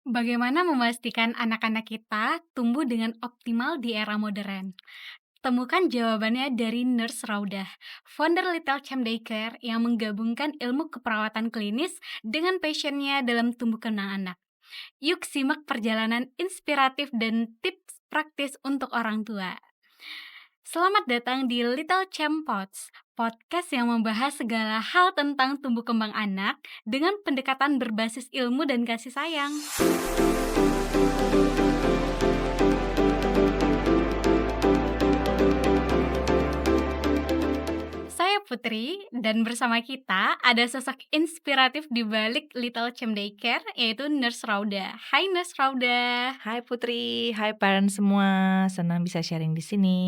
Bagaimana memastikan anak-anak kita tumbuh dengan optimal di era modern? Temukan jawabannya dari Nurse Raudah, founder Little Champ Daycare yang menggabungkan ilmu keperawatan klinis dengan passionnya dalam tumbuh kembang anak. Yuk simak perjalanan inspiratif dan tips praktis untuk orang tua. Selamat datang di Little Champ Pods, podcast yang membahas segala hal tentang tumbuh kembang anak dengan pendekatan berbasis ilmu dan kasih sayang. Saya Putri, dan bersama kita ada sosok inspiratif di balik Little Champ Daycare, yaitu Nurse Rauda. Hai Nurse Rauda. Hai Putri, hai parents semua, senang bisa sharing di sini.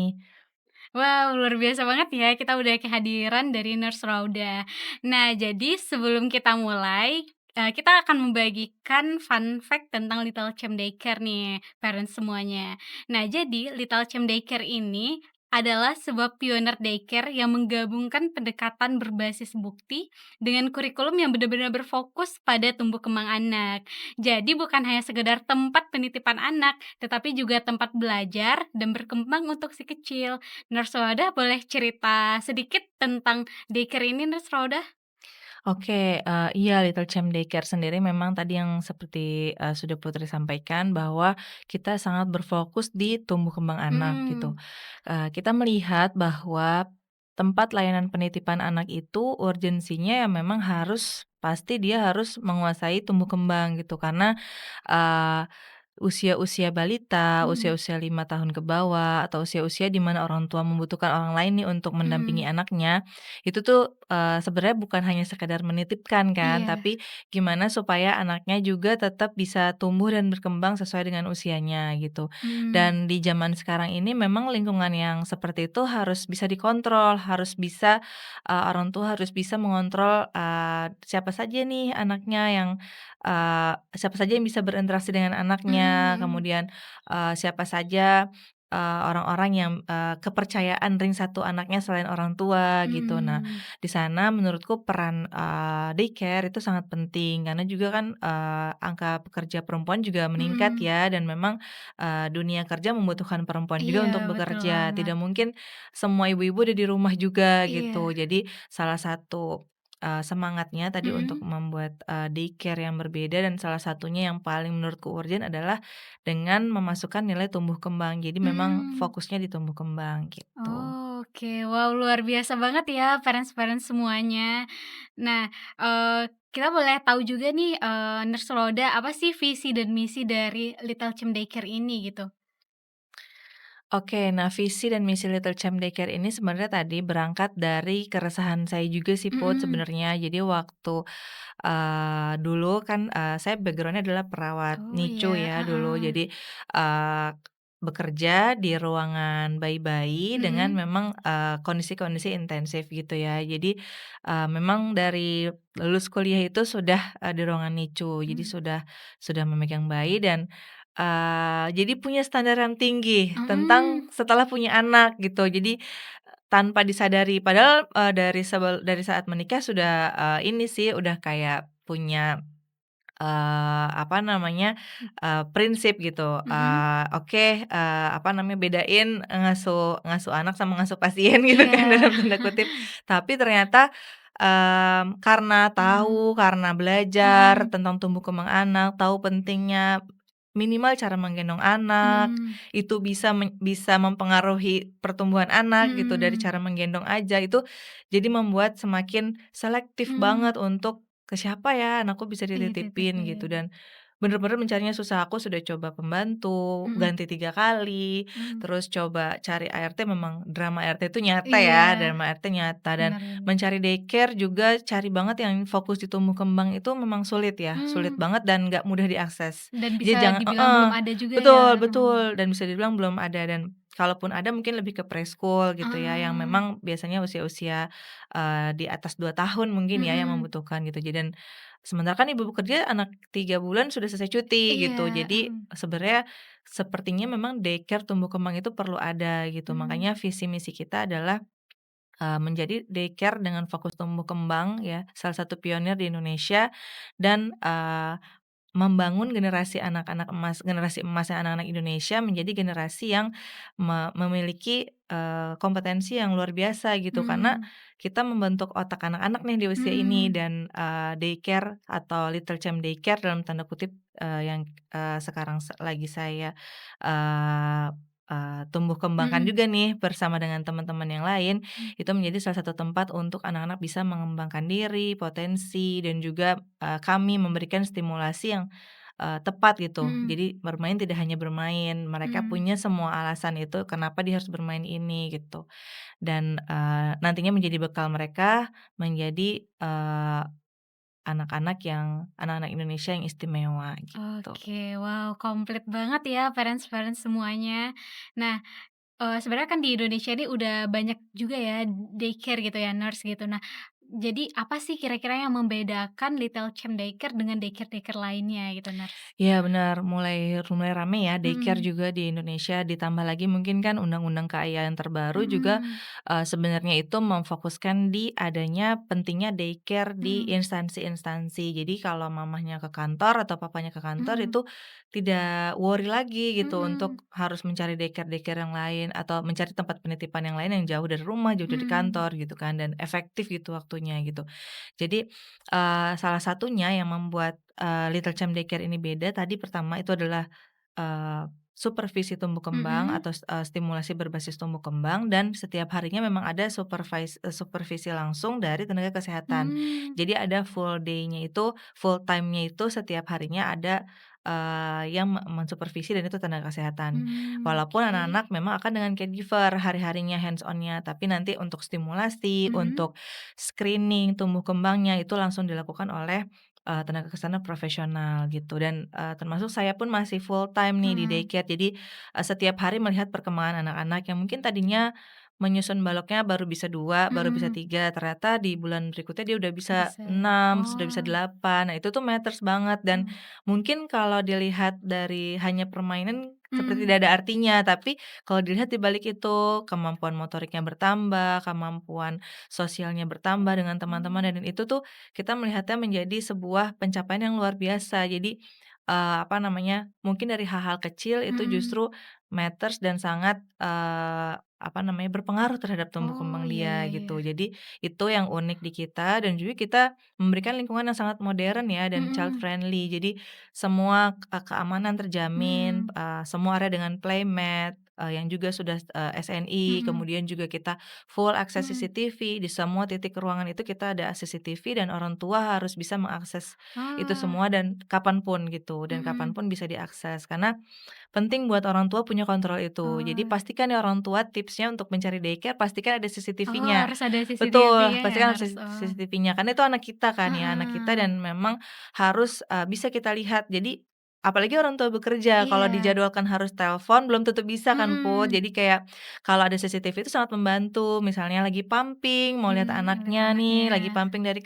Wow, luar biasa banget ya, kita udah kehadiran dari Nurse Rauda. Nah, jadi sebelum kita mulai, kita akan membagikan fun fact tentang Little Champ Daycare nih, parents semuanya. Nah, jadi Little Champ Daycare ini adalah sebuah pioneer daycare yang menggabungkan pendekatan berbasis bukti dengan kurikulum yang benar-benar berfokus pada tumbuh kembang anak. Jadi bukan hanya sekedar tempat penitipan anak, tetapi juga tempat belajar dan berkembang untuk si kecil. Nurse Rauda boleh cerita sedikit tentang daycare ini, Nurse Rauda? Oke, iya Little Champ Daycare sendiri memang tadi yang seperti, sudah Putri sampaikan bahwa kita sangat berfokus di tumbuh kembang anak Mhm, gitu. Kita melihat bahwa tempat layanan penitipan anak itu urgensinya ya memang harus pasti dia harus menguasai tumbuh kembang gitu karena, eee usia-usia balita, mhm, usia-usia 5 tahun ke bawah, atau usia-usia di mana orang tua membutuhkan orang lain nih untuk mendampingi mhm. anaknya, itu tuh, sebenarnya bukan hanya sekedar menitipkan kan, Iya, tapi gimana supaya anaknya juga tetap bisa tumbuh dan berkembang sesuai dengan usianya gitu. mhm, Dan di zaman sekarang ini memang lingkungan yang seperti itu harus bisa dikontrol, harus bisa, orang tua harus bisa mengontrol, siapa saja nih anaknya yang siapa saja yang bisa berinteraksi dengan mhm anaknya, mhm, kemudian, siapa saja, orang-orang yang, kepercayaan ring satu anaknya selain orang tua gitu. Nah, mhm, di sana menurutku peran, daycare itu sangat penting karena juga kan, angka pekerja perempuan juga meningkat mhm. ya dan memang, dunia kerja membutuhkan perempuan juga Iya, untuk betul bekerja. banget. Tidak mungkin semua ibu-ibu ada di rumah juga gitu. Iya, Jadi salah satu semangatnya tadi untuk mhm, membuat, daycare yang berbeda dan salah satunya yang paling menurutku urgent adalah dengan memasukkan nilai tumbuh kembang. Jadi memang mmm. fokusnya di tumbuh kembang gitu. Oke, wow luar biasa banget ya parents-parents semuanya. Nah, kita boleh tahu juga nih, Nurse Roda, apa sih visi dan misi dari Little Champ Daycare ini gitu? Oke, nah visi dan misi Little Champ Daycare ini sebenarnya tadi berangkat dari keresahan saya juga sih Put Mhm. sebenarnya. Jadi waktu, dulu kan, saya background-nya adalah perawat Oh NICU ya, ya dulu. heeh. Jadi, eee, bekerja di ruangan bayi-bayi dengan Mhm, memang, kondisi-kondisi intensif gitu ya. Jadi, memang dari lulus kuliah itu sudah, di ruangan NICU. Jadi mmm, sudah memegang bayi dan, jadi punya standar yang tinggi mhm, tentang setelah punya anak gitu. Jadi, tanpa disadari padahal, dari saat menikah sudah, ini sih udah kayak punya, apa namanya, prinsip gitu, mhm, oke, apa namanya, bedain ngasuh ngasuh anak sama ngasuh pasien gitu kan iya, dalam tanda kutip. Tapi ternyata, mmm, karena belajar mhm, tentang tumbuh kembang anak, tahu pentingnya minimal cara menggendong anak, mhm, itu bisa mempengaruhi pertumbuhan anak gitu dari mhm, cara menggendong aja, itu jadi membuat semakin selektif mmm, banget untuk ke siapa ya anakku bisa dititipin gitu dititipin, dan bener-bener mencarinya susah. Aku sudah coba pembantu, mhm, ganti 3 kali, mhm, terus coba cari ART memang drama ART itu nyata ya, iya, drama ART nyata dan bener bener, mencari daycare juga cari banget yang fokus di tumbuh kembang itu memang sulit ya, sulit mmm, banget dan nggak mudah diakses. dan Jadi bisa jangan dibilang heeh, belum ada juga ya, betul mhm, betul, dan bisa dibilang belum ada dan kalaupun ada mungkin lebih ke preschool gitu ya, yang ah, memang biasanya usia-usia, di atas 2 tahun mungkin ya yang mhm, membutuhkan gitu. Dan sementara kan ibu bekerja anak 3 bulan sudah selesai cuti gitu. iya, Jadi mhm, sebenarnya sepertinya memang daycare tumbuh kembang itu perlu ada gitu. mmm, Makanya visi misi kita adalah, menjadi daycare dengan fokus tumbuh kembang ya, salah satu pionir di Indonesia dan, membangun generasi anak-anak emas, generasi emasnya anak-anak Indonesia menjadi generasi yang memiliki, kompetensi yang luar biasa gitu. Karena Mmm, kita membentuk otak anak-anak nih di usia ini mhm, dan, daycare atau Little Champ Daycare dalam tanda kutip, yang, sekarang lagi saya, eee tumbuh kembangkan mhm, juga nih bersama dengan teman-teman yang lain, mmm, itu menjadi salah satu tempat untuk anak-anak bisa mengembangkan diri, potensi, dan juga, kami memberikan stimulasi yang, tepat gitu. mhm, Jadi bermain tidak hanya bermain, mereka mhm. punya semua alasan itu kenapa dia harus bermain ini gitu. Dan, nantinya menjadi bekal mereka menjadi, anak-anak Indonesia yang istimewa gitu. Oke, wow, komplit banget ya parents-parents semuanya. Nah, sebenarnya kan di Indonesia ini udah banyak juga ya daycare gitu ya, nurse gitu. Nah, jadi apa sih kira-kira yang membedakan Little Champ Daycare dengan daycare-daycare lainnya gitu, nurse? Iya benar, mulai mulai rame ya daycare Mhm, juga di Indonesia, ditambah lagi mungkin kan undang-undang KIA yang terbaru juga, mhm, sebenarnya itu memfokuskan di adanya pentingnya daycare di mhm, instansi-instansi. Jadi kalau mamahnya ke kantor atau papanya ke kantor mhm, itu tidak worry lagi gitu mhm, untuk harus mencari daycare-daycare yang lain atau mencari tempat penitipan yang lain yang jauh dari rumah, jauh dari mhm, kantor gitu kan dan efektif gitu waktunya gitu. Jadi, salah satunya yang membuat, Little Champ Daycare ini beda tadi pertama itu adalah, supervisi tumbuh kembang mhm, atau stimulasi berbasis tumbuh kembang dan setiap harinya memang ada supervisi langsung dari tenaga kesehatan. mmm, Jadi ada full time-nya itu setiap harinya ada, yang mensupervisi dan itu tenaga kesehatan. Walaupun oke, anak-anak memang akan dengan caregiver hari-harinya hands on-nya, tapi nanti untuk stimulasi, mhm, untuk screening tumbuh kembangnya itu langsung dilakukan oleh, tenaga kesehatan profesional gitu dan, termasuk saya pun masih full time nih di mhm, daycare. Jadi, setiap hari melihat perkembangan anak-anak yang mungkin tadinya menyusun baloknya baru bisa 2, baru bisa mhm, 3, ternyata di bulan berikutnya dia udah bisa bisa 6, sudah bisa oh, 8. Nah itu tuh matters banget dan oh, mungkin kalau dilihat dari hanya permainan seperti mhm, tidak ada artinya, tapi kalau dilihat di balik itu kemampuan motoriknya bertambah, kemampuan sosialnya bertambah dengan teman-teman oh, dan itu tuh kita melihatnya menjadi sebuah pencapaian yang luar biasa. Jadi, apa namanya, mungkin dari hal-hal kecil itu mhm, justru matters dan sangat, apa namanya, berpengaruh terhadap tumbuh oh, kembang iya dia iya iya, gitu. Jadi itu yang unik di kita dan juga kita memberikan lingkungan yang sangat modern ya dan child mhm, friendly. Jadi semua, keamanan terjamin, mhm, semua area dengan playmat, yang juga sudah, SNI, mhm, kemudian juga kita full akses mhm, CCTV, di semua titik ruangan itu kita ada CCTV dan orang tua harus bisa mengakses itu oh, semua dan kapan pun gitu, dan kapan mhm, pun bisa diakses. Karena penting buat orang tua punya kontrol itu. Jadi oh. pastikan ya orang tua tipsnya untuk mencari daycare pastikan ada Oh, CCTV-nya. harus ada Betul, CCTV-nya ya, pastikan harus Nars? Oh, CCTV-nya, karena itu anak kita kan ya, anak kita heeh, dan memang harus, bisa kita lihat. Jadi apalagi orang tua bekerja, kalau iya, dijadwalkan harus telepon belum tentu bisa kan, Put. mhm, Jadi kayak kalau ada CCTV itu sangat membantu, misalnya lagi pumping, mau lihat ngeliat anaknya anaknya, nih, lagi pumping dari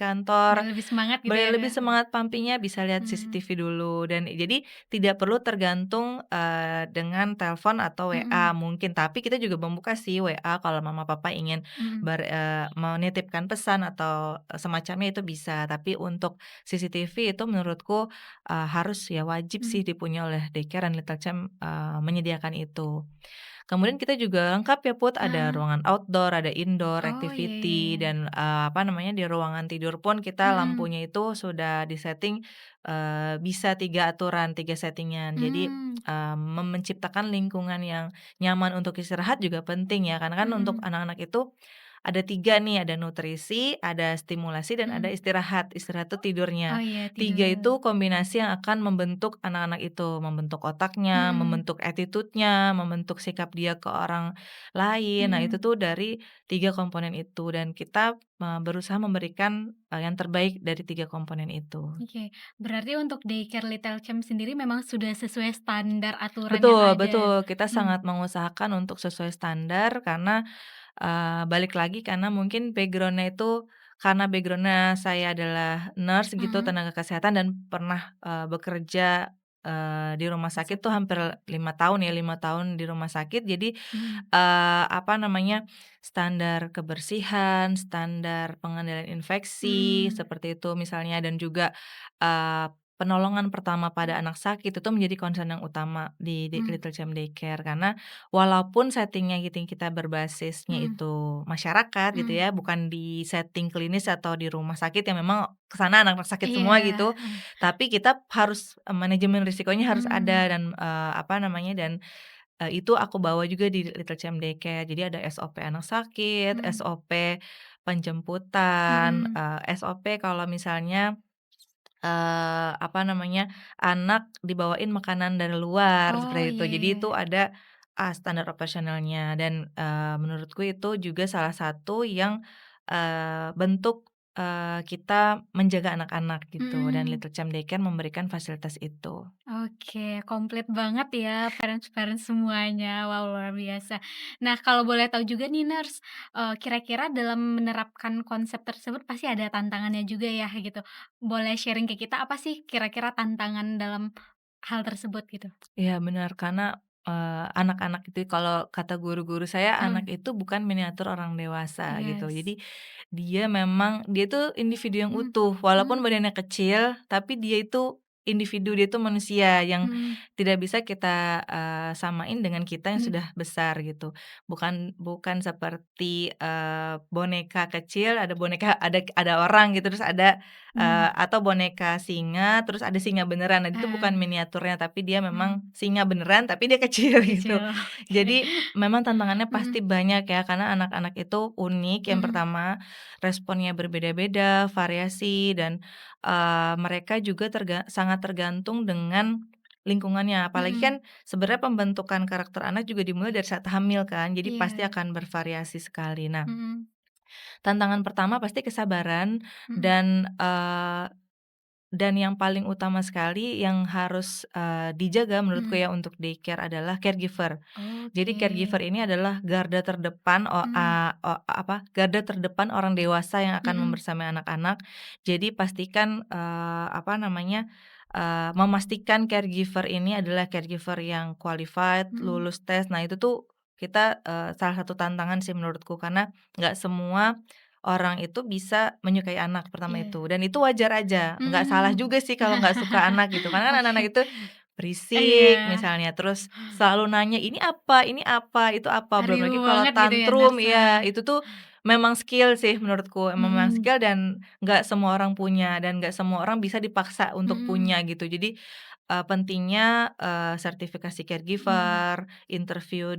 biar kantor, lebih semangat gitu ya, biar lebih Kak? semangat pumping-nya bisa lihat Mhm, CCTV dulu dan jadi tidak perlu tergantung, dengan telepon atau WA mhm, mungkin, tapi kita juga membuka sih WA kalau mama papa ingin mhm, menitipkan pesan atau, semacamnya itu bisa. Tapi untuk CCTV itu menurutku, harus ya wajib sih mhm. dipunya oleh daycare dan Little Champ, menyediakan itu. Kemudian kita juga lengkap ya Put, ada Heeh. ruangan outdoor, ada indoor Oh, iya iya activity iya. dan, apa namanya, di ruangan tidur pun kita Mhm, lampunya itu sudah di-setting, bisa 3 aturan, 3 settingan. Jadi, mmm, menciptakan lingkungan yang nyaman untuk istirahat juga penting ya, karena kan untuk mhm, anak-anak itu ada 3 nih, ada nutrisi, ada stimulasi, dan ada mhm. istirahat. Istirahat itu Oh, tidurnya. iya 3 tidur. itu kombinasi yang akan membentuk anak-anak itu, membentuk otaknya, Mhm, membentuk attitude-nya, membentuk sikap dia ke orang lain. Nah, itu mhm. tuh dari 3 komponen itu dan kita, berusaha memberikan, yang terbaik dari 3 komponen itu. Oke, berarti untuk daycare Little Champ sendiri memang sudah sesuai standar aturan yang Betul ada? betul, kita Mmm, sangat mengusahakan untuk sesuai standar karena, balik lagi karena mungkin background-nya saya adalah nurse gitu, mhm, tenaga kesehatan dan pernah, bekerja, di rumah rumah sakit tuh sakit. hampir 5 tahun ya, 5 tahun di rumah sakit. Jadi, Mhm, apa namanya, standar kebersihan, standar pengendalian infeksi, mhm, seperti itu misalnya dan juga, penolongan pertama pada anak sakit itu menjadi concern yang utama di Mmm, Little Champ Daycare. Karena walaupun setting-nya gitu kita berbasisnya mhm, itu masyarakat gitu mhm. ya, bukan di setting klinis atau di rumah sakit yang memang ke sana anak-anak sakit Iya, semua gitu, heeh, tapi kita harus manajemen risikonya harus ada mhm, dan, apa namanya, dan itu aku bawa juga di Little Champ Daycare. Jadi ada SOP anak sakit, mmm, SOP penjemputan, mhm. SOP kalau misalnya, apa namanya, anak dibawain makanan dari luar, Oh, seperti itu. iya Jadi iya. itu ada, standar operasionalnya dan, menurutku itu juga salah satu yang, bentuk, kita menjaga anak-anak gitu dan Mhm. Little Champ Daycare memberikan fasilitas itu. Oke, komplit banget ya parents-parents semuanya. Wow, luar biasa. Nah, kalau boleh tahu juga nih Nurse, kira-kira dalam menerapkan konsep tersebut pasti ada tantangannya juga ya gitu. Boleh sharing ke kita apa sih kira-kira tantangan dalam hal tersebut gitu? Iya benar, karena, anak-anak itu kalau kata guru-guru saya, anak Mhm, itu bukan miniatur orang dewasa gitu. Jadi yes. dia itu individu yang Mhm, utuh, walaupun mmm, badannya kecil, tapi dia itu individu, dia itu manusia yang mhm, tidak bisa kita, samain dengan kita yang mmm, sudah besar gitu. Bukan bukan seperti, boneka kecil, ada orang gitu, terus ada, mmm, atau boneka singa, terus ada singa beneran. Nah, itu bukan heeh, miniaturnya, tapi dia memang mmm, singa beneran, tapi dia kecil gitu. kecil, oke. Jadi memang tantangannya pasti Mhm, banyak ya, karena anak-anak itu unik, yang mhm, pertama responnya berbeda-beda, variasi, dan, mereka juga sangat tergantung dengan lingkungannya. Apalagi kan mhm, sebenarnya pembentukan karakter anak juga dimulai dari saat hamil kan, jadi pasti iya, akan bervariasi sekali. Nah, mhm, tantangan pertama pasti kesabaran mhm, dan, dan yang paling utama sekali yang harus, dijaga menurutku mhm. ya untuk daycare adalah caregiver. Jadi Oke, caregiver ini adalah garda terdepan mmm, garda terdepan orang dewasa yang akan mhm, membersamai anak-anak. Jadi pastikan, apa namanya, memastikan caregiver ini adalah caregiver yang qualified, mhm, lulus tes. Nah itu tuh kita, salah satu tantangan sih menurutku karena nggak semua orang itu bisa menyukai anak, pertama iya, itu. Dan itu wajar aja, nggak salah mmm. juga sih kalau nggak suka anak gitu, karena kan anak-anak Oke, itu iya, berisik misalnya, terus selalu nanya, ini apa, itu apa?" Belum riweh lagi kalau banget gitu ya tantrum Nurse, iya, itu tuh memang skill sih menurutku, memang mhm, skill dan nggak semua orang punya, dan nggak semua orang bisa dipaksa untuk mhm, punya gitu. Jadi, pentingnya, sertifikasi mhm, caregiver,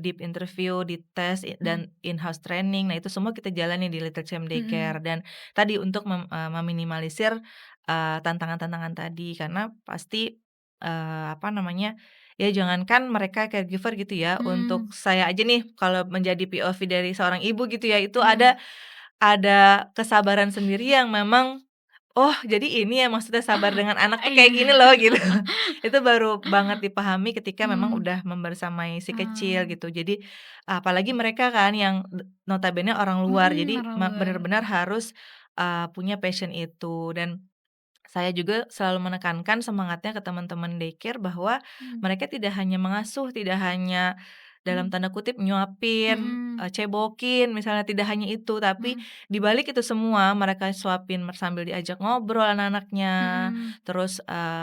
deep interview, dites, mhm, dan in-house training. Nah itu semua kita jalani di Little Champ mhm, Daycare dan tadi untuk meminimalisir, tantangan-tantangan tadi, karena pasti, apa namanya, ya jangankan mereka caregiver gitu ya, untuk mhm, saya aja nih kalau menjadi POV dari seorang ibu gitu ya, itu mhm. ada kesabaran sendiri yang memang, "Oh jadi ini ya maksudnya sabar dengan anak tuh kayak Iya, gini loh," gitu. Itu baru banget dipahami ketika memang mmm, udah membersamai si kecil oh, gitu. Jadi, apalagi mereka kan yang notabene orang luar, mhm, jadi orang luar, bener-bener harus, punya passion itu. Dan saya juga selalu menekankan semangatnya ke teman-teman daycare bahwa mhm, mereka tidak hanya mengasuh, tidak hanya dalam mhm, tanda kutip "nyuapin", mhm, cebokin misalnya, tidak hanya itu, tapi mhm, di balik itu semua mereka suapin sambil diajak ngobrol anak-anaknya, mhm, terus,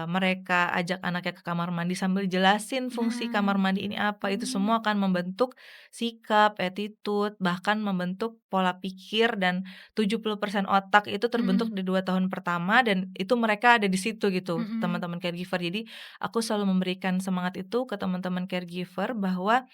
mereka ajak anaknya ke kamar mandi sambil jelasin fungsi kamar nah, mandi ini apa, itu mhm, semua akan membentuk sikap, attitude, bahkan membentuk pola pikir, dan 70% otak itu terbentuk mhm, di 2 tahun pertama dan itu mereka ada di situ gitu, mhm, teman-teman caregiver. Jadi aku selalu memberikan semangat itu ke teman-teman caregiver bahwa,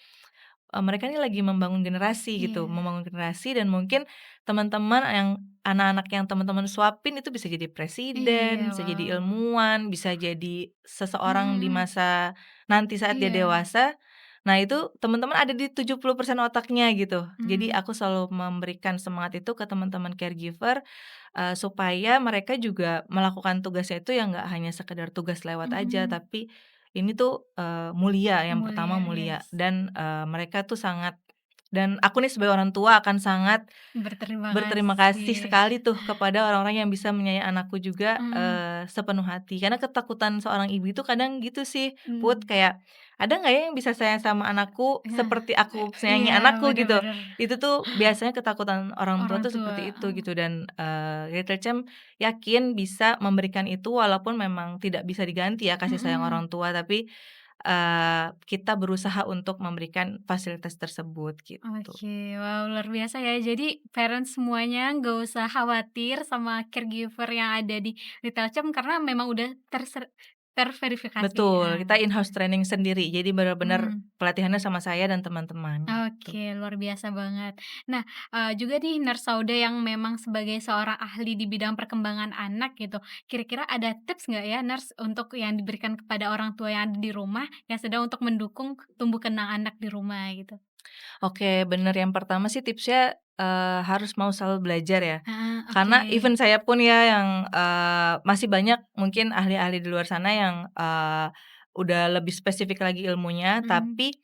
mereka ini lagi membangun generasi gitu, iya, membangun generasi, dan mungkin teman-teman yang anak-anak yang teman-teman suapin itu bisa jadi iya, presiden, bisa jadi wow, ilmuwan, bisa jadi seseorang di mhm, masa nanti saat dia iya, dewasa. Nah itu teman-teman ada di 70% otaknya gitu. Jadi mmm, aku selalu memberikan semangat itu ke teman-teman caregiver, supaya mereka juga melakukan tugasnya itu yang nggak hanya sekedar tugas lewat aja, mhm, tapi ini tuh, mulia, yang pertama mulia, mulia, yes, dan, mereka tuh sangat, dan aku nih sebagai orang tua akan sangat Berterima berterima kasih kasih. sekali tuh kepada orang-orang yang bisa menyayangi anakku juga, Mhm, sepenuh hati. Karena ketakutan seorang ibu itu kadang gitu sih, Put, mmm, kayak, "Ada nggak ya yang bisa sayang sama anakku nah, seperti aku iya sayangi anakku?" bener Gitu. bener, Itu tuh biasanya ketakutan orang tua orang tuh tua, seperti itu gitu dan, Little Champ yakin bisa memberikan itu walaupun memang tidak bisa diganti ya kasih sayang mhm. orang tua, tapi, kita berusaha untuk memberikan fasilitas tersebut gitu. Oke, wow luar biasa ya. Jadi parents semuanya nggak usah khawatir sama caregiver yang ada di Little Champ karena memang udah terverifikasi ya. Betul, kita in-house training sendiri, jadi benar-benar Mmm, pelatihannya sama saya dan teman-teman gitu. oke luar biasa banget. Nah, juga nih Nurse Sauda yang memang sebagai seorang ahli di bidang perkembangan anak gitu, kira-kira ada tips nggak ya Nurse untuk yang diberikan kepada orang tua yang ada di rumah yang sedang untuk mendukung tumbuh kembang anak di rumah gitu? Oke, bener, yang pertama sih tipsnya, harus mau selalu belajar ya. Heeh, oke. Karena even saya pun ya yang, masih banyak mungkin ahli-ahli di luar sana yang, udah lebih spesifik lagi ilmunya, Mhm. tapi,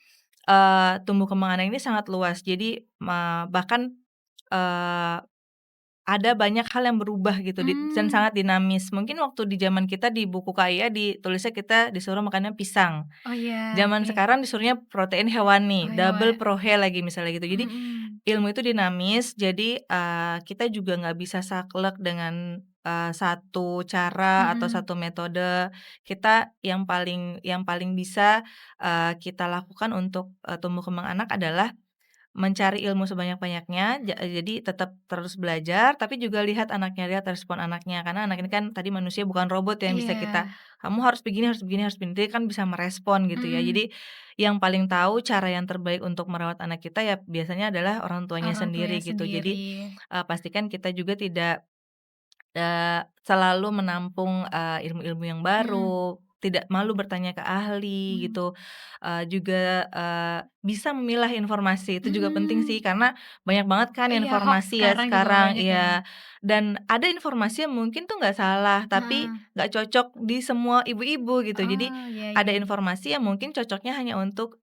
tumbuh kembang anak ini sangat luas. Jadi, bahkan, eee ada banyak hal yang berubah gitu dan Mmm. sangat dinamis. Mungkin waktu di zaman kita di buku KIA ditulisnya kita disuruh makannya pisang. Oh iya, Zaman oke. sekarang disuruhnya protein hewani, Oh hewan. double prohe lagi misalnya gitu. Jadi Mhm. ilmu itu dinamis, jadi, kita juga nggak bisa saklek dengan, satu cara atau Mhm. satu metode. Kita yang paling bisa, kita lakukan untuk, tumbuh kembang anak adalah mencari ilmu sebanyak-banyaknya, jadi tetap terus belajar, tapi juga lihat anaknya, lihat respon anaknya. Karena anak ini kan tadi manusia bukan robot yang bisa kita, Iya. "Kamu harus begini harus begini harus begini." Dia kan bisa merespon gitu ya. Mhm. Jadi yang paling tahu cara yang terbaik untuk merawat anak kita ya biasanya adalah orang tuanya Orang sendiri tuanya gitu. Jadi, sendiri. pastikan kita juga tidak selalu menampung, ilmu-ilmu yang Mhm. baru, tidak malu bertanya ke ahli Mmm. gitu, juga, bisa memilah informasi, itu juga penting Mhm. sih karena banyak banget kan Iya, hoaks informasi ya sekarang juga sekarang banyak ya. iya, dan ada informasi yang mungkin tuh nggak salah, tapi Heeh. nggak cocok di semua ibu-ibu gitu. Jadi Oh, iya ada iya. informasi yang mungkin cocoknya hanya untuk,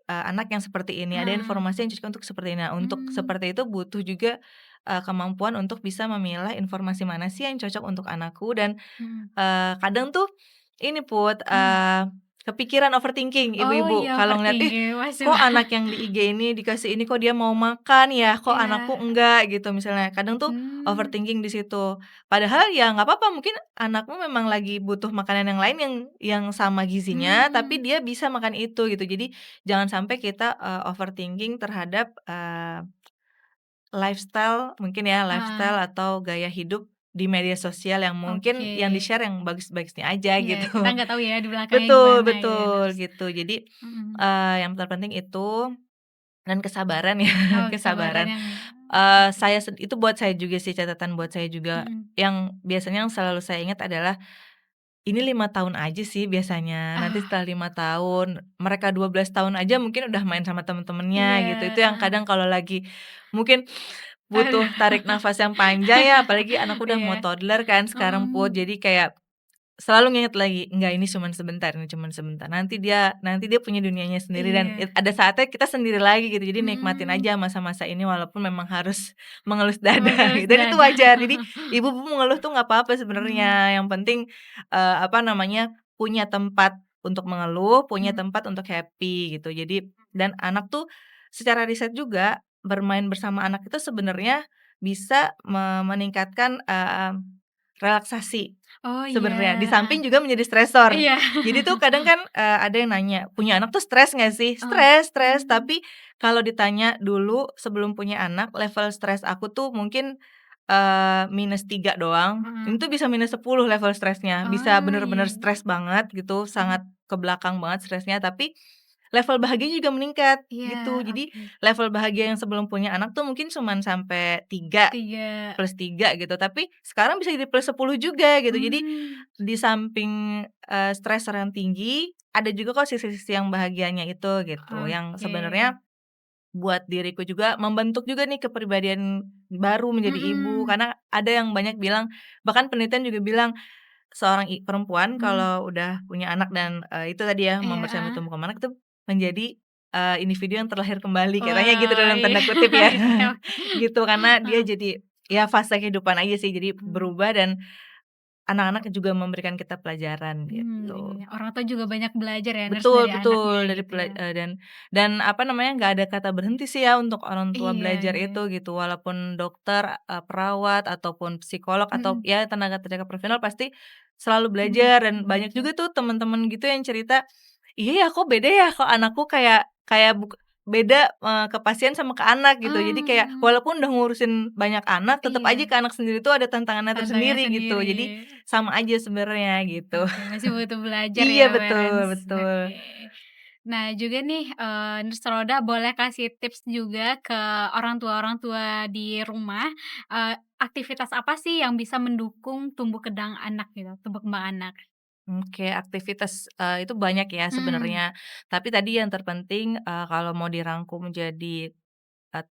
anak yang seperti ini, ada Heeh. informasi yang cocok untuk seperti ini. Nah, untuk Mmm. seperti itu butuh juga kemampuan untuk bisa memilah informasi mana sih yang cocok untuk anakku dan, Mhm. kadang tuh ini Put, Mhm. kepikiran overthinking Oh ibu-ibu iya, kalau ngeliat, "Ih, overthinking. Masih kok anak yang di IG ini dikasih ini kok dia mau makan ya, kok iya. anakku enggak?" Gitu misalnya. Kadang tuh Mmm. overthinking di situ. Padahal ya nggak apa-apa mungkin anakmu memang lagi butuh makanan yang lain yang sama gizinya, tapi Mhm. dia bisa makan itu gitu. Jadi jangan sampai kita, overthinking terhadap, lifestyle mungkin ya, Heeh. lifestyle atau gaya hidup di media sosial yang mungkin Oke. yang di-share yang bagus-bagusnya aja Iya, gitu. kita nggak tahu ya di belakangnya Betul gimana gitu ya, betul Nurse. gitu. Jadi, Mhm. yang terpenting itu dan kesabaran ya, Oh, kesabaran kesabaran. yang Saya itu buat saya juga sih, catatan buat saya juga, mhm. yang biasanya yang selalu saya ingat adalah, ini 5 tahun aja sih biasanya, nanti Ah, setelah 5 tahun, mereka 12 tahun aja mungkin udah main sama temen-temennya iya, gitu. Itu yang heeh. kadang kalau lagi mungkin Aduh. butuh tarik nafas yang panjang ya, apalagi anakku udah mau Iya, toddler kan sekarang Put, mhm. jadi kayak selalu nginget lagi, "Enggak, ini cuman sebentar, nanti dia punya dunianya sendiri dan Iya, ada saatnya kita sendiri lagi," gitu. Jadi nikmatin mhm. aja masa-masa ini walaupun memang harus mengelus dada Mengelus gitu, dan itu dada. wajar. Jadi ibu-ibu mengeluh tuh nggak apa-apa Mhm, sebenarnya, yang penting, apa namanya, punya tempat untuk mengeluh, punya mhm, tempat untuk happy gitu. Jadi dan anak tuh secara riset juga bermain bersama anak itu sebenarnya bisa meningkatkan, relaksasi. oh iya, Sebenarnya, di heeh. samping juga menjadi stresor. Iya. Jadi tuh kadang kan, ada yang nanya, "Punya anak tuh stres nggak sih?" Heeh, Stres stres, mmm, tapi kalau ditanya dulu sebelum punya anak, level stres aku tuh mungkin, -3 doang. Ini mhm. tuh bisa -10 level stresnya, bisa Oh, iya bener-bener stres banget gitu, mhm, sangat ke belakang banget stresnya, tapi level bahagianya juga meningkat, iya, gitu. Jadi oke. level bahagia yang sebelum punya anak tuh mungkin cuman sampai 3 3 +3 gitu, tapi sekarang bisa jadi +10 juga gitu. Jadi mmm, di samping, stresor yang tinggi, ada juga kok sisi-sisi yang bahagianya itu gitu, yang oke. sebenarnya buat diriku juga membentuk juga nih kepribadian baru menjadi ibu. Mhm, Karena ada yang banyak bilang, bahkan penelitian juga bilang seorang perempuan mhm, kalau udah punya anak dan, itu tadi ya iya, mempersiapkan heeh. tumbuh kembang anak itu menjadi, individu yang terlahir kembali, katanya gitu Wah, dalam iya, tanda kutip ya. oke oke. Gitu, karena dia Heeh, jadi ya fase kehidupan aja sih, jadi mmm, berubah dan anak-anak juga memberikan kita pelajaran iya gitu. iya. Orang tua juga banyak belajar ya, Nurse, Betul dari anaknya betul, gitu ya? dan apa namanya, nggak ada kata berhenti sih ya untuk orang tua Iya belajar iya. itu gitu, walaupun dokter, perawat, ataupun psikolog, atau Mhm ya tenaga-tenaga profesional pasti selalu mhm, belajar, dan banyak belajar. juga tuh teman-teman gitu yang cerita, "Iya ya, kok beda ya, kok anakku kayak kayak beda, ke pasien sama ke anak," gitu. Jadi kayak Oh, walaupun udah ngurusin banyak anak, tetep aja iya, ke anak sendiri tuh ada tantangannya tantangan tersendiri gitu. sendiri. Jadi sama aja sebenarnya gitu. Oke, masih butuh belajar Iya, ya, betul parents. betul. Oke. Nah, juga nih, Nurse Roda boleh kasih tips juga ke orang tua di rumah, aktivitas apa sih yang bisa mendukung tumbuh kembang anak gitu, tumbuh kembang anak? Oke, aktivitas, itu banyak ya Mmm, sebenarnya. Tapi tadi yang terpenting, kalau mau dirangkum menjadi,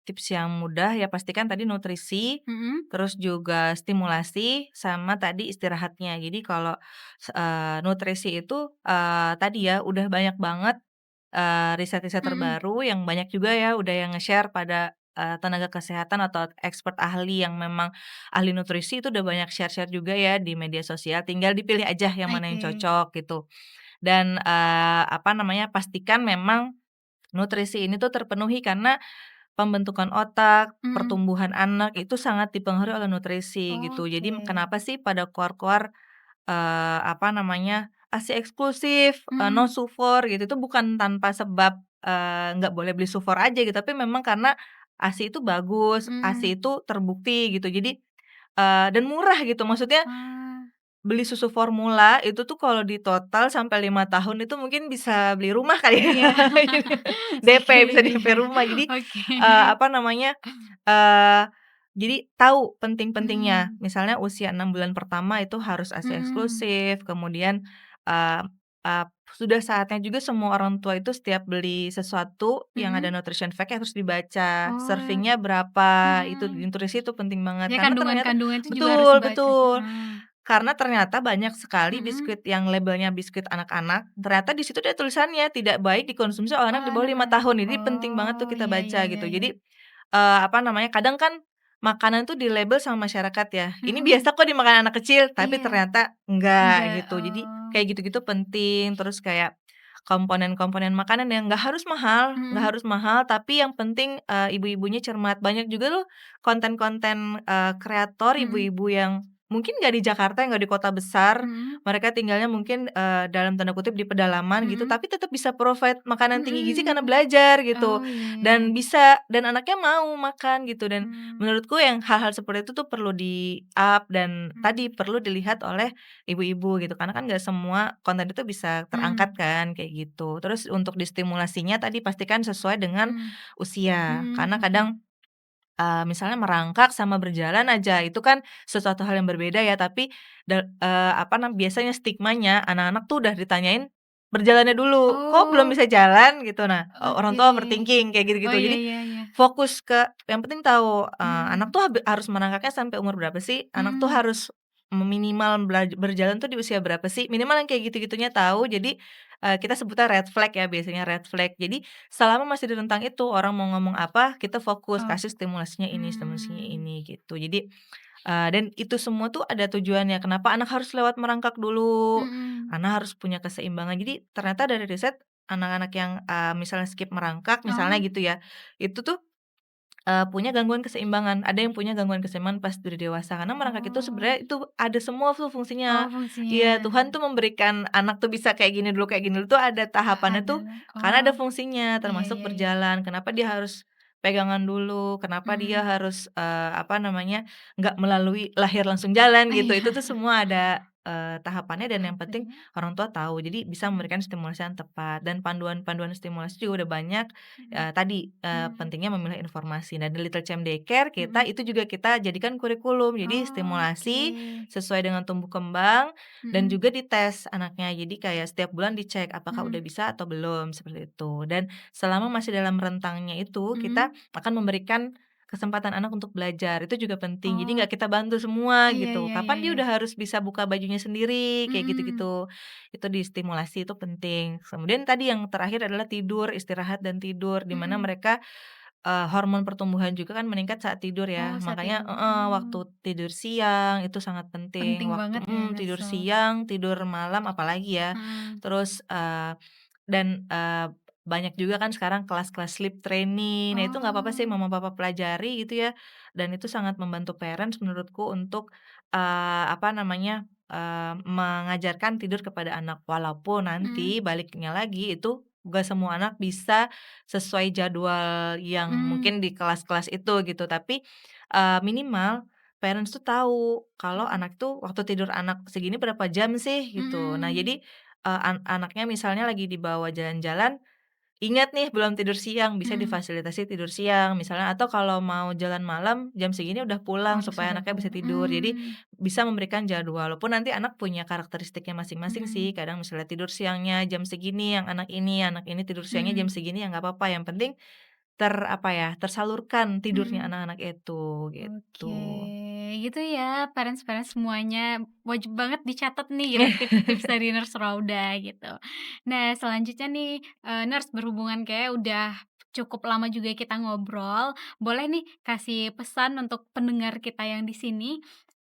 tips yang mudah ya pastikan tadi nutrisi, mhm terus juga stimulasi, sama tadi istirahatnya. Jadi kalau, nutrisi itu, tadi ya udah banyak banget riset-riset mhm. terbaru yang banyak juga ya udah yang nge-share pada, tenaga kesehatan atau expert ahli yang memang ahli nutrisi itu udah banyak share-share juga ya di media sosial, tinggal dipilih aja yang mana yang Oke. cocok gitu. Dan, apa namanya, pastikan memang nutrisi ini tuh terpenuhi karena pembentukan otak, Mhm. pertumbuhan anak itu sangat dipengaruhi oleh nutrisi gitu. Jadi Oke. kenapa sih pada keluar-keluar apa namanya, ASI eksklusif, no Mhm sufor gitu, itu bukan tanpa sebab, nggak boleh beli sufor aja gitu, tapi memang karena ASI itu bagus, mhm. ASI itu terbukti gitu. Jadi, dan murah gitu, maksudnya Ah, beli susu formula itu tuh kalau ditotal sampai 5 tahun itu mungkin bisa beli rumah kali ya. iya. DP, bisa DP Iya. rumah. Jadi, Oke. apa namanya, eee, jadi tahu penting-pentingnya. Mmm, Misalnya usia 6 bulan pertama itu harus ASI mhm eksklusif, kemudian, eee eee, sudah saatnya juga semua orang tua itu setiap beli sesuatu yang ada mhm. nutrition fact-nya harus dibaca, Oh, serving-nya berapa, itu mhm. nutrisi itu penting banget. Ya Karena ternyata kandungan-kandungan itu juga harus betul dibaca. betul. Ah, Karena ternyata banyak sekali mhm. biskuit yang labelnya biskuit anak-anak, ternyata di situ ada tulisannya, tidak baik dikonsumsi oleh anak di Oh, bawah 5 anak-anak. tahun. Jadi penting banget tuh Oh, kita iya iya baca iya gitu. iya. Jadi, apa namanya, kadang kan makanan tuh dilabel sama masyarakat ya, "Ini Mhm. biasa kok dimakan anak kecil," tapi Iya, ternyata enggak enggak, gitu. Jadi oh, kayak gitu-gitu penting, terus kayak komponen-komponen makanan yang nggak mhm harus mahal, tapi yang penting, ibu-ibunya cermat. Banyak juga loh konten-konten, kreator mhm ibu-ibu yang mungkin nggak di Jakarta, nggak di kota besar, mhm mereka tinggalnya mungkin, dalam tanda kutip "di pedalaman" gitu, mhm tapi tetap bisa provide makanan tinggi gizi karena mhm. belajar gitu, Oh, iya iya iya. dan anaknya mau makan gitu. Dan Mmm, menurutku yang hal-hal seperti itu tuh perlu di-up dan tadi mhm perlu dilihat oleh ibu-ibu gitu, karena kan nggak semua konten itu bisa terangkat mhm kan, kayak gitu. Terus untuk distimulasinya tadi pastikan sesuai dengan mhm usia, mhm, karena oke. kadang misalnya merangkak sama berjalan aja itu kan sesuatu hal yang berbeda ya, tapi apa biasanya stigmanya anak-anak tuh udah ditanyain berjalannya dulu, "Kok belum Oh, bisa jalan?" Gitu. Nah, orang oke. tua overthinking kayak Oh, gitu-gitu. iya Jadi iya iya. fokus ke yang penting tahu, anak Mhm tuh harus merangkaknya sampai umur berapa sih? Anak tuh mhm. harus minimal berjalan tuh di usia berapa sih? Minimal yang kayak gitu-gitunya tahu. Jadi, kita sebutnya red flag ya, biasanya red flag. Jadi selama masih di rentang itu, orang mau ngomong apa, kita fokus, Oh, kasih stimulasinya mmm, ini, gitu. Jadi, dan itu semua tuh ada tujuannya, kenapa anak harus lewat merangkak dulu, mhm. anak harus punya keseimbangan. Jadi ternyata dari riset, anak-anak yang, misalnya skip merangkak, misalnya Oh gitu ya, itu tuh, punya gangguan keseimbangan. Ada yang punya gangguan keseimbangan pas udah dewasa, karena merangkak itu oh. sebenarnya itu ada semua tuh Oh, fungsinya. Iya, fungsinya. Tuhan tuh memberikan anak tuh bisa kayak gini dulu tuh ada tahapannya tuh, Adalah karena ada oh, fungsinya, iya termasuk iya iya. berjalan. Kenapa dia harus pegangan dulu, kenapa dia Mmm, harus, apa namanya, nggak melalui lahir langsung jalan gitu. iya, Itu tuh semua ada, tahapannya, dan yang penting tahapannya. orang tua tahu. Jadi bisa Mhm memberikan stimulasi yang tepat, dan panduan-panduan stimulasi juga udah banyak. mhm Tadi, mhm pentingnya memilah informasi. Nah, di Little Champ Daycare mhm. itu juga kita jadikan kurikulum. Jadi Oke. stimulasi sesuai dengan tumbuh kembang, dan Mhm juga dites anaknya. Jadi kayak setiap bulan dicek apakah udah mhm bisa atau belum, seperti itu. Dan selama masih dalam rentangnya itu, kita mhm akan memberikan kesempatan anak untuk belajar, itu juga penting. Jadi Oh, nggak kita bantu semua iya gitu. iya iya Kapan dia iya. udah harus bisa buka bajunya sendiri, kayak Mhm, gitu-gitu. Itu distimulasi, itu penting. Kemudian tadi yang terakhir adalah tidur, istirahat dan tidur, di mana mhm. mereka hormon pertumbuhan juga kan meningkat saat tidur Oh, ya, saat makanya tidur, waktu tidur siang itu sangat penting, penting waktu banget ya tidur Nursel, siang, tidur malam apalagi ya. heeh. Terus, dan, banyak juga kan sekarang kelas-kelas sleep training, nah itu nggak apa-apa sih Oh, mama papa pelajari gitu ya, dan itu sangat membantu parents menurutku untuk, apa namanya, mengajarkan tidur kepada anak. Walaupun mhm, nanti baliknya lagi itu nggak semua anak bisa sesuai jadwal yang mmm, mungkin di kelas-kelas itu gitu, tapi, minimal parents tuh tahu kalau mhm, anak tuh waktu tidur anak segini berapa jam sih gitu. Nah mhm, jadi, anaknya misalnya lagi dibawa jalan-jalan, ingat nih belum tidur siang, bisa mhm, difasilitasi tidur siang misalnya atau kalau mau jalan malam jam segini udah pulang harus supaya sudah anaknya bisa pulang, tidur. Jadi bisa memberikan jadwal, walaupun nanti anak punya karakteristiknya masing-masing sih, mhm, kadang misalnya tidur siangnya jam segini yang anak ini tidur siangnya jam mhm, segini ya nggak apa-apa, yang penting apa ya, tersalurkan tidurnya mhm. anak-anak itu, Oke, gitu. gitu ya parents-parents semuanya, wajib banget dicatat nih gitu tips-tips dari Nurse Rauda gitu. Nah selanjutnya nih, Nurse berhubungan kayak udah cukup lama juga kita ngobrol, boleh nih kasih pesan untuk pendengar kita yang di sini,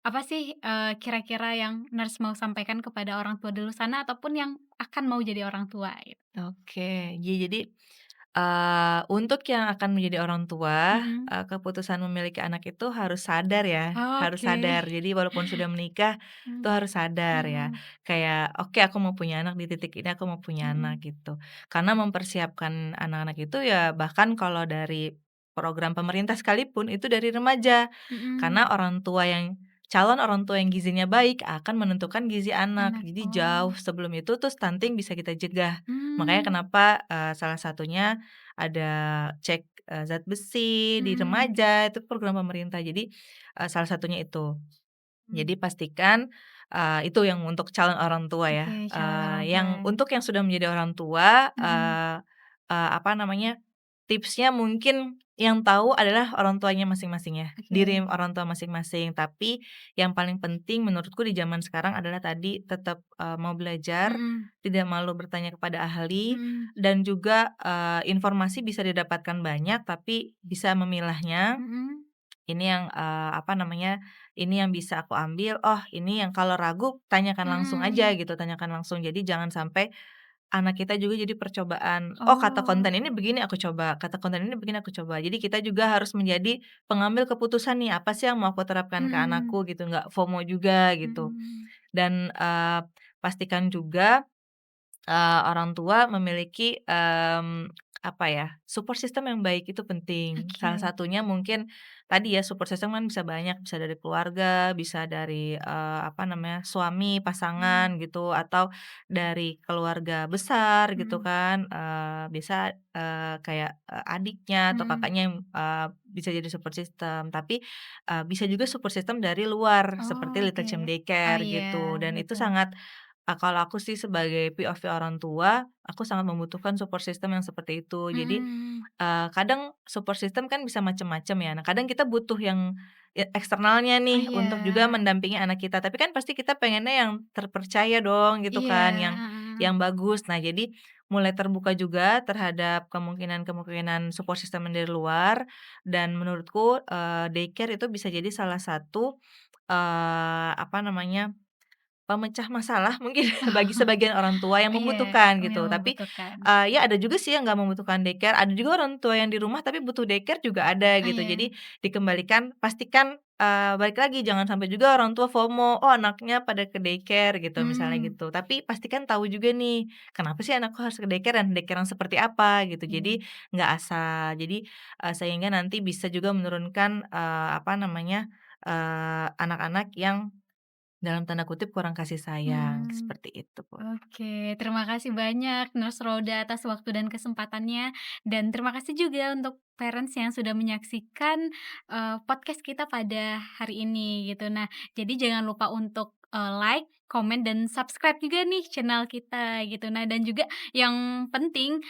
apa sih, kira-kira yang Nurse mau sampaikan kepada orang tua di luar sana ataupun yang akan mau jadi orang tua gitu? Oke, jadi, untuk yang akan menjadi orang tua, Mhm, keputusan memiliki anak itu harus sadar ya, harus oke, sadar. Jadi walaupun sudah menikah, itu mmm, harus sadar ya. mhm, Kayak, "Oke aku mau punya anak, di titik ini aku mau punya anak," mhm, gitu. Karena mempersiapkan anak-anak itu ya bahkan kalau dari program pemerintah sekalipun, itu dari remaja. mhm, Karena calon orang tua yang gizinya baik akan menentukan gizi anak. anak, Jadi jauh oh, sebelum itu tuh stunting bisa kita cegah. Makanya mmm. kenapa, salah satunya ada cek, zat besi di Mhm, remaja, itu program pemerintah. Jadi, salah satunya itu. mmm, Jadi pastikan, itu yang untuk calon orang tua ya, oke, calon orang tua, yang sudah menjadi orang tua, mhm, apa namanya, tipsnya mungkin yang tahu adalah orang tuanya masing-masing ya, diri oke, orang tua masing-masing. Tapi yang paling penting menurutku di zaman sekarang adalah tadi tetap, mau belajar, mhm, tidak malu bertanya kepada ahli, mhm, dan juga, informasi bisa didapatkan banyak tapi bisa memilahnya. mhm, Ini yang, apa namanya, ini yang bisa aku ambil, oh ini yang kalau ragu tanyakan langsung aja mhm. gitu, tanyakan langsung. Jadi jangan sampai anak kita juga jadi percobaan, oh kata Oh, konten ini begini aku coba, kata konten ini begini aku coba. Jadi kita juga harus menjadi pengambil keputusan nih, apa sih yang mau aku terapkan ke mhm, anakku gitu, nggak FOMO juga gitu. mhm, Dan, pastikan juga orang tua memiliki, apa ya, support system yang baik itu penting. Salah oke, satunya mungkin tadi ya, support system kan bisa banyak, bisa dari keluarga, bisa dari, apa namanya, suami, mmm, pasangan gitu, atau dari keluarga besar gitu mhm, kan, bisa, kayak, adiknya atau mhm, kakaknya yang, bisa jadi support system. Tapi, bisa juga support system dari luar, oh seperti Little oke, Champ oh Daycare iya gitu, dan itu betul, sangat. Kalau aku sih sebagai POV orang tua, aku sangat membutuhkan support system yang seperti itu. Jadi, mhm, kadang support system kan bisa macam-macam ya. Nah, kadang kita butuh yang eksternalnya oh nih iya, untuk juga mendampingi anak kita, tapi kan pasti kita pengennya yang terpercaya dong gitu iya, kan, heeh, yang bagus. Nah, jadi mulai terbuka juga terhadap kemungkinan-kemungkinan support system yang dari luar, dan menurutku, daycare itu bisa jadi salah satu, apa namanya, pemecah masalah mungkin bagi sebagian orang tua yang oh iya, membutuhkan gitu, yang tapi, membutuhkan, ya ada juga sih yang nggak membutuhkan daycare, ada juga orang tua yang di rumah tapi butuh daycare juga ada oh gitu. iya, Jadi dikembalikan pastikan, balik lagi jangan sampai juga orang tua FOMO, "Oh anaknya pada ke daycare," gitu misalnya mmm, gitu. Tapi pastikan tahu juga nih, kenapa sih anakku harus ke daycare dan daycare yang seperti apa gitu. Jadi iya, nggak asal. Jadi, sehingga nanti bisa juga menurunkan, apa namanya, anak-anak yang dalam tanda kutip kurang kasih sayang, mhm. seperti itu, Bu. Oke, terima kasih banyak Nurse Roda atas waktu dan kesempatannya, dan terima kasih juga untuk parents yang sudah menyaksikan, podcast kita pada hari ini gitu. Nah, jadi jangan lupa untuk, like, komen, dan subscribe juga nih channel kita gitu. Nah, dan juga yang penting,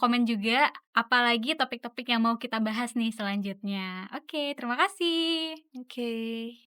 komen juga apalagi topik-topik yang mau kita bahas nih selanjutnya. Oke, terima kasih. Oke.